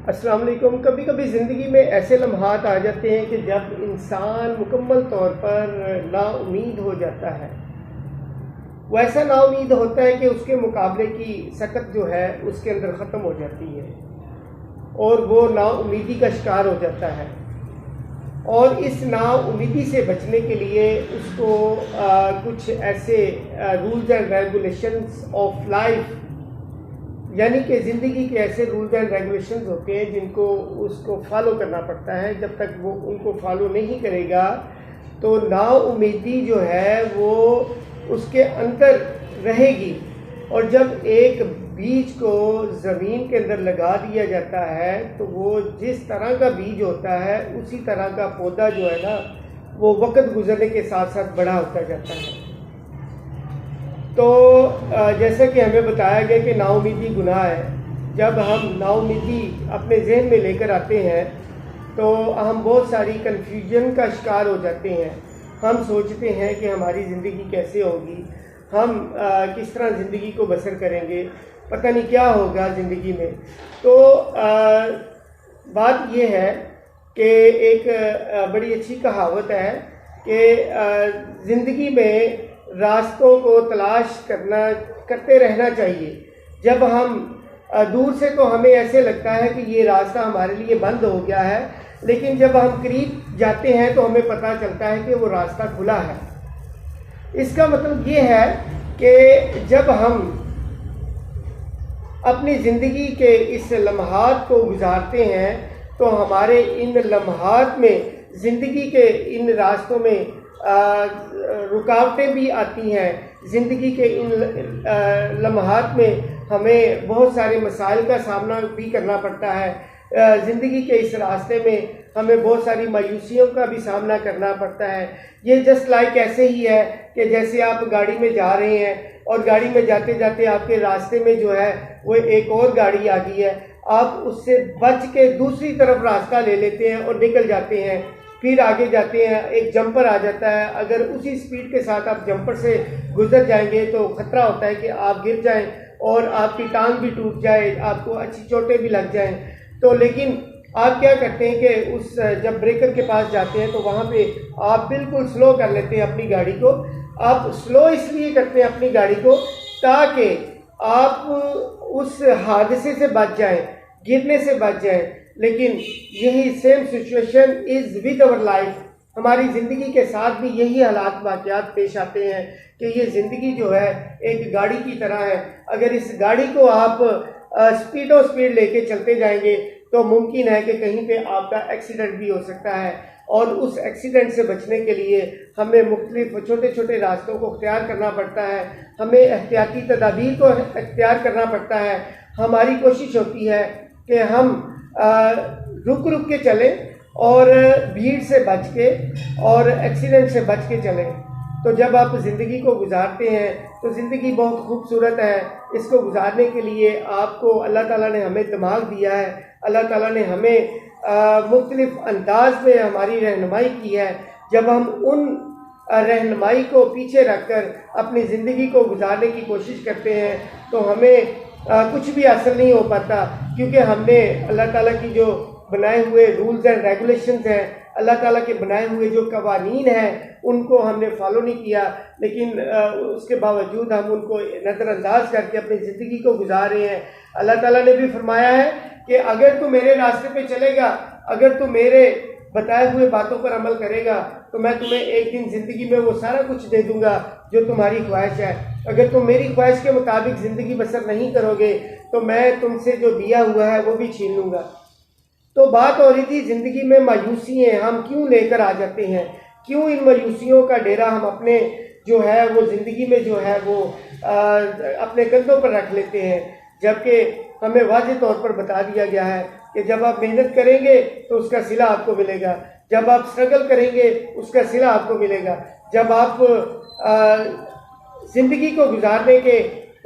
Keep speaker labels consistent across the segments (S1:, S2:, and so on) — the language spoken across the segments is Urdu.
S1: السلام علیکم۔ کبھی کبھی زندگی میں ایسے لمحات آ جاتے ہیں کہ جب انسان مکمل طور پر نا امید ہو جاتا ہے۔ وہ ایسا نا امید ہوتا ہے کہ اس کے مقابلے کی سکت جو ہے اس کے اندر ختم ہو جاتی ہے اور وہ نا امیدی کا شکار ہو جاتا ہے، اور اس نا امیدی سے بچنے کے لیے اس کو کچھ ایسے rules and regulations of life, یعنی کہ زندگی کے ایسے رولز اینڈ ریگولیشنز ہوتے ہیں جن کو اس کو فالو کرنا پڑتا ہے۔ جب تک وہ ان کو فالو نہیں کرے گا تو نا امیدی جو ہے وہ اس کے اندر رہے گی، اور جب ایک بیج کو زمین کے اندر لگا دیا جاتا ہے تو وہ جس طرح کا بیج ہوتا ہے اسی طرح کا پودا جو ہے نا وہ وقت گزرنے کے ساتھ ساتھ بڑا ہوتا جاتا ہے۔ تو جیسا کہ ہمیں بتایا گیا کہ نا امیدی گناہ ہے۔ جب ہم نا امیدی اپنے ذہن میں لے کر آتے ہیں تو ہم بہت ساری کنفیوژن کا شکار ہو جاتے ہیں۔ ہم سوچتے ہیں کہ ہماری زندگی کیسے ہوگی، ہم کس طرح زندگی کو بسر کریں گے، پتہ نہیں کیا ہوگا زندگی میں۔ تو بات یہ ہے کہ ایک بڑی اچھی کہاوت ہے کہ زندگی میں راستوں کو تلاش کرتے رہنا چاہیے۔ جب ہم دور سے تو ہمیں ایسے لگتا ہے کہ یہ راستہ ہمارے لیے بند ہو گیا ہے، لیکن جب ہم قریب جاتے ہیں تو ہمیں پتہ چلتا ہے کہ وہ راستہ کھلا ہے۔ اس کا مطلب یہ ہے کہ جب ہم اپنی زندگی کے اس لمحات کو گزارتے ہیں تو ہمارے ان لمحات میں زندگی کے ان راستوں میں رکاوٹیں بھی آتی ہیں۔ زندگی کے ان لمحات میں ہمیں بہت سارے مسائل کا سامنا بھی کرنا پڑتا ہے۔ زندگی کے اس راستے میں ہمیں بہت ساری مایوسیوں کا بھی سامنا کرنا پڑتا ہے۔ یہ جسٹ لائک ایسے ہی ہے کہ جیسے آپ گاڑی میں جا رہے ہیں اور گاڑی میں جاتے جاتے آپ کے راستے میں جو ہے وہ ایک اور گاڑی آ گئی ہے، آپ اس سے بچ کے دوسری طرف راستہ لے لیتے ہیں اور نکل جاتے ہیں، پھر آگے جاتے ہیں، ایک جمپر آ جاتا ہے۔ اگر اسی سپیڈ کے ساتھ آپ جمپر سے گزر جائیں گے تو خطرہ ہوتا ہے کہ آپ گر جائیں اور آپ کی ٹانگ بھی ٹوٹ جائے، آپ کو اچھی چوٹیں بھی لگ جائیں۔ تو لیکن آپ کیا کرتے ہیں کہ جب بریکر کے پاس جاتے ہیں تو وہاں پہ آپ بالکل سلو کر لیتے ہیں اپنی گاڑی کو۔ آپ سلو اس لیے کرتے ہیں اپنی گاڑی کو تاکہ آپ اس حادثے سے بچ جائیں، گرنے سے بچ جائیں۔ لیکن یہی سیم سچویشن از ود اور لائف، ہماری زندگی کے ساتھ بھی یہی حالات واقعات پیش آتے ہیں کہ یہ زندگی جو ہے ایک گاڑی کی طرح ہے۔ اگر اس گاڑی کو آپ سپیڈ لے کے چلتے جائیں گے تو ممکن ہے کہ کہیں پہ آپ کا ایکسیڈنٹ بھی ہو سکتا ہے، اور اس ایکسیڈنٹ سے بچنے کے لیے ہمیں مختلف چھوٹے چھوٹے راستوں کو اختیار کرنا پڑتا ہے، ہمیں احتیاطی تدابیر کو اختیار کرنا پڑتا ہے۔ ہماری کوشش ہوتی ہے کہ ہم رک کے چلیں اور بھیڑ سے بچ کے اور ایکسیڈنٹ سے بچ کے چلیں۔ تو جب آپ زندگی کو گزارتے ہیں تو زندگی بہت خوبصورت ہے۔ اس کو گزارنے کے لیے آپ کو اللہ تعالیٰ نے ہمیں دماغ دیا ہے، اللہ تعالیٰ نے ہمیں مختلف انداز میں ہماری رہنمائی کی ہے۔ جب ہم ان رہنمائی کو پیچھے رکھ کر اپنی زندگی کو گزارنے کی کوشش کرتے ہیں تو ہمیں کچھ بھی حاصل نہیں ہو پاتا، کیونکہ ہم نے اللہ تعالیٰ کی جو بنائے ہوئے رولز اینڈ ریگولیشنز ہیں، اللہ تعالیٰ کے بنائے ہوئے جو قوانین ہیں ان کو ہم نے فالو نہیں کیا، لیکن اس کے باوجود ہم ان کو نظر انداز کر کے اپنی زندگی کو گزار رہے ہیں۔ اللہ تعالیٰ نے بھی فرمایا ہے کہ اگر تو میرے راستے پہ چلے گا، اگر تو میرے بتائے ہوئے باتوں پر عمل کرے گا تو میں تمہیں ایک دن زندگی میں وہ سارا کچھ دے دوں گا جو تمہاری خواہش ہے۔ اگر تم میری خواہش کے مطابق زندگی بسر نہیں کرو گے تو میں تم سے جو دیا ہوا ہے وہ بھی چھین لوں گا۔ تو بات ہو رہی تھی زندگی میں مایوسی ہیں ہم کیوں لے کر آ جاتے ہیں، کیوں ان مایوسیوں کا ڈیرا ہم اپنے جو ہے وہ زندگی میں جو ہے وہ اپنے کندھوں پر رکھ لیتے ہیں، جبکہ ہمیں واضح طور پر بتا دیا گیا ہے کہ جب آپ محنت کریں گے تو اس کا صلہ آپ کو ملے گا، جب آپ اسٹرگل کریں گے اس کا صلہ آپ کو ملے گا، جب آپ زندگی کو گزارنے کے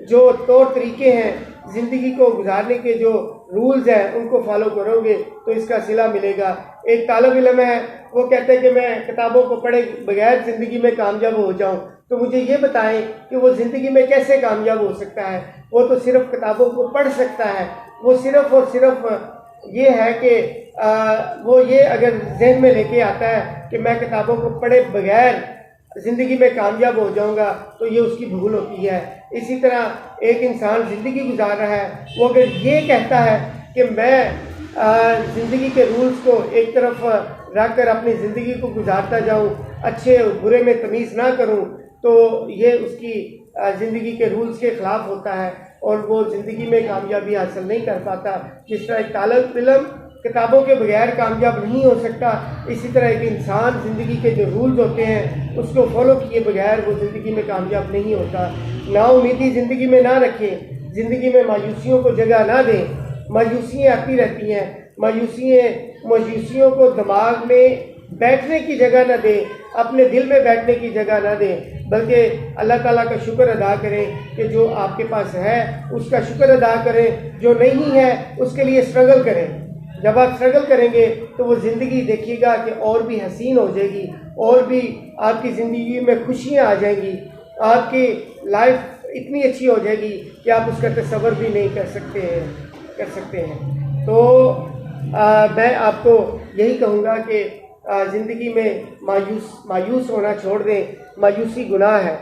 S1: جو طور طریقے ہیں، زندگی کو گزارنے کے جو رولز ہیں ان کو فالو کرو گے تو اس کا صلہ ملے گا۔ ایک طالب علم ہے، وہ کہتے ہیں کہ میں کتابوں کو پڑھے بغیر زندگی میں کامیاب ہو جاؤں، تو مجھے یہ بتائیں کہ وہ زندگی میں کیسے کامیاب ہو سکتا ہے؟ وہ تو صرف کتابوں کو پڑھ سکتا ہے، وہ صرف اور صرف یہ ہے کہ وہ یہ اگر ذہن میں لے کے آتا ہے کہ میں کتابوں کو پڑھے بغیر زندگی میں کامیاب ہو جاؤں گا تو یہ اس کی بھول ہوتی ہے۔ اسی طرح ایک انسان زندگی گزار رہا ہے، وہ اگر یہ کہتا ہے کہ میں زندگی کے رولز کو ایک طرف رکھ کر اپنی زندگی کو گزارتا جاؤں، اچھے اور برے میں تمیز نہ کروں، تو یہ اس کی زندگی کے رولز کے خلاف ہوتا ہے اور وہ زندگی میں کامیابی حاصل نہیں کر پاتا۔ جس طرح ایک طالب علم کتابوں کے بغیر کامیاب نہیں ہو سکتا، اسی طرح ایک انسان زندگی کے جو رولز ہوتے ہیں اس کو فالو کیے بغیر وہ زندگی میں کامیاب نہیں ہوتا۔ نا امیدی زندگی میں نہ رکھیں، زندگی میں مایوسیوں کو جگہ نہ دیں۔ مایوسیاں آتی رہتی ہیں، مایوسیوں کو دماغ میں بیٹھنے کی جگہ نہ دیں، اپنے دل میں بیٹھنے کی جگہ نہ دیں، بلکہ اللہ تعالیٰ کا شکر ادا کریں کہ جو آپ کے پاس ہے اس کا شکر ادا کریں، جو نہیں ہے اس کے لیے اسٹرگل کریں۔ جب آپ اسٹرگل کریں گے تو وہ زندگی دیکھیے گا کہ اور بھی حسین ہو جائے گی، اور بھی آپ کی زندگی میں خوشیاں آ جائیں گی، آپ کی لائف اتنی اچھی ہو جائے گی کہ آپ اس کا تصور بھی نہیں کر سکتے ہیں۔ تو میں آپ کو یہی کہوں گا کہ زندگی میں مایوس ہونا چھوڑ دیں۔ مایوسی گناہ ہے۔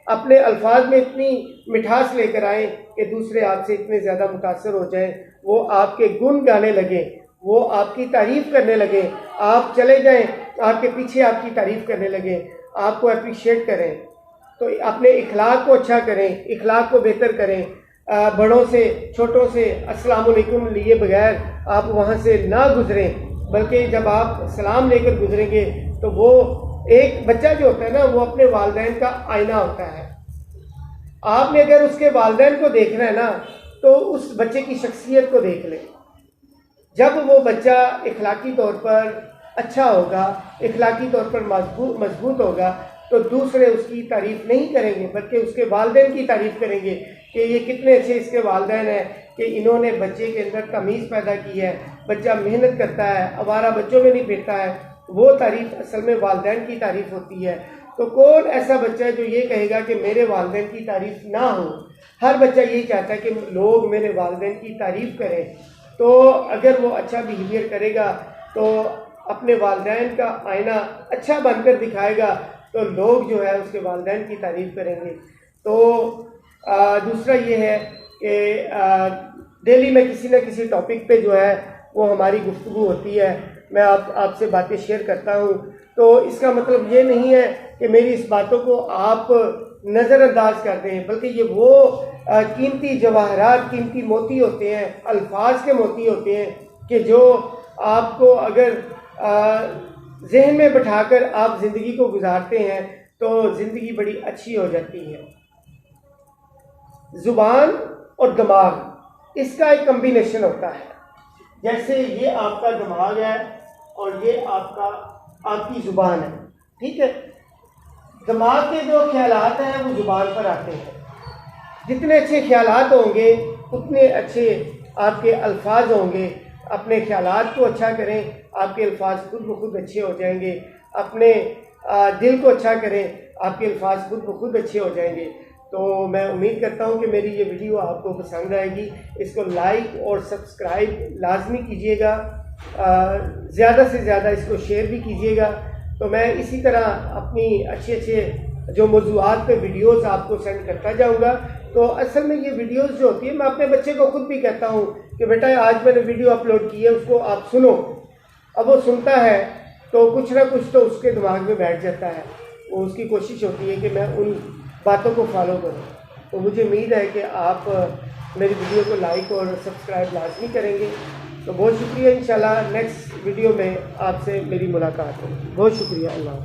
S1: اپنے الفاظ میں اتنی مٹھاس لے کر آئیں کہ دوسرے آپ سے اتنے زیادہ متاثر ہو جائیں، وہ آپ کے گن گانے لگیں، وہ آپ کی تعریف کرنے لگیں، آپ چلے جائیں آپ کے پیچھے آپ کی تعریف کرنے لگیں، آپ کو اپریشیٹ کریں۔ تو اپنے اخلاق کو اچھا کریں، اخلاق کو بہتر کریں۔ بڑوں سے چھوٹوں سے السلام علیکم لیے بغیر آپ وہاں سے نہ گزریں، بلکہ جب آپ سلام لے کر گزریں گے تو وہ ایک بچہ جو ہوتا ہے نا وہ اپنے والدین کا آئینہ ہوتا ہے۔ آپ نے اگر اس کے والدین کو دیکھنا ہے نا تو اس بچے کی شخصیت کو دیکھ لیں۔ جب وہ بچہ اخلاقی طور پر اچھا ہوگا، اخلاقی طور پر مضبوط ہوگا تو دوسرے اس کی تعریف نہیں کریں گے بلکہ اس کے والدین کی تعریف کریں گے کہ یہ کتنے اچھے اس کے والدین ہیں کہ انہوں نے بچے کے اندر تمیز پیدا کی ہے، بچہ محنت کرتا ہے، آوارہ بچوں میں نہیں پھرتا ہے۔ وہ تعریف اصل میں والدین کی تعریف ہوتی ہے۔ تو کون ایسا بچہ ہے جو یہ کہے گا کہ میرے والدین کی تعریف نہ ہو؟ ہر بچہ یہی چاہتا ہے کہ لوگ میرے والدین کی تعریف کریں۔ تو اگر وہ اچھا بیہیویئر کرے گا تو اپنے والدین کا آئینہ اچھا بن کر دکھائے گا تو لوگ جو ہے اس کے والدین کی تعریف کریں گے۔ تو دوسرا یہ ہے کہ ڈیلی میں کسی نہ کسی ٹاپک پہ جو ہے وہ ہماری گفتگو ہوتی ہے، میں آپ سے باتیں شیئر کرتا ہوں۔ تو اس کا مطلب یہ نہیں ہے کہ میری اس باتوں کو آپ نظر انداز کر دیں، بلکہ یہ وہ قیمتی جواہرات، قیمتی موتی ہوتے ہیں، الفاظ کے موتی ہوتے ہیں کہ جو آپ کو اگر ذہن میں بٹھا کر آپ زندگی کو گزارتے ہیں تو زندگی بڑی اچھی ہو جاتی ہے۔ زبان اور دماغ، اس کا ایک کمبینیشن ہوتا ہے۔ جیسے یہ آپ کا دماغ ہے اور یہ آپ کی زبان ہے، ٹھیک ہے؟ دماغ کے جو خیالات ہیں وہ زبان پر آتے ہیں۔ جتنے اچھے خیالات ہوں گے اتنے اچھے آپ کے الفاظ ہوں گے۔ اپنے خیالات کو اچھا کریں، آپ کے الفاظ خود بخود اچھے ہو جائیں گے۔ اپنے دل کو اچھا کریں، آپ کے الفاظ خود بخود اچھے ہو جائیں گے۔ تو میں امید کرتا ہوں کہ میری یہ ویڈیو آپ کو پسند آئے گی۔ اس کو لائک اور سبسکرائب لازمی کیجیے گا، زیادہ سے زیادہ اس کو شیئر بھی کیجیے گا۔ تو میں اسی طرح اپنی اچھے جو موضوعات پہ ویڈیوز آپ کو سینڈ کرتا جاؤں گا۔ تو اصل میں یہ ویڈیوز جو ہوتی ہے میں اپنے بچے کو خود بھی کہتا ہوں کہ بیٹا آج میں نے ویڈیو اپلوڈ کی ہے، اس کو آپ سنو۔ اب وہ سنتا ہے تو کچھ نہ کچھ تو اس کے دماغ میں بیٹھ جاتا ہے، وہ اس کی کوشش ہوتی ہے کہ میں ان باتوں کو فالو کروں۔ تو مجھے امید ہے کہ آپ میری ویڈیو کو لائک اور سبسکرائب لازمی کریں گے۔ تو بہت شکریہ، انشاءاللہ نیکسٹ ویڈیو میں آپ سے میری ملاقات ہوگی۔ بہت شکریہ، اللہ حافظ۔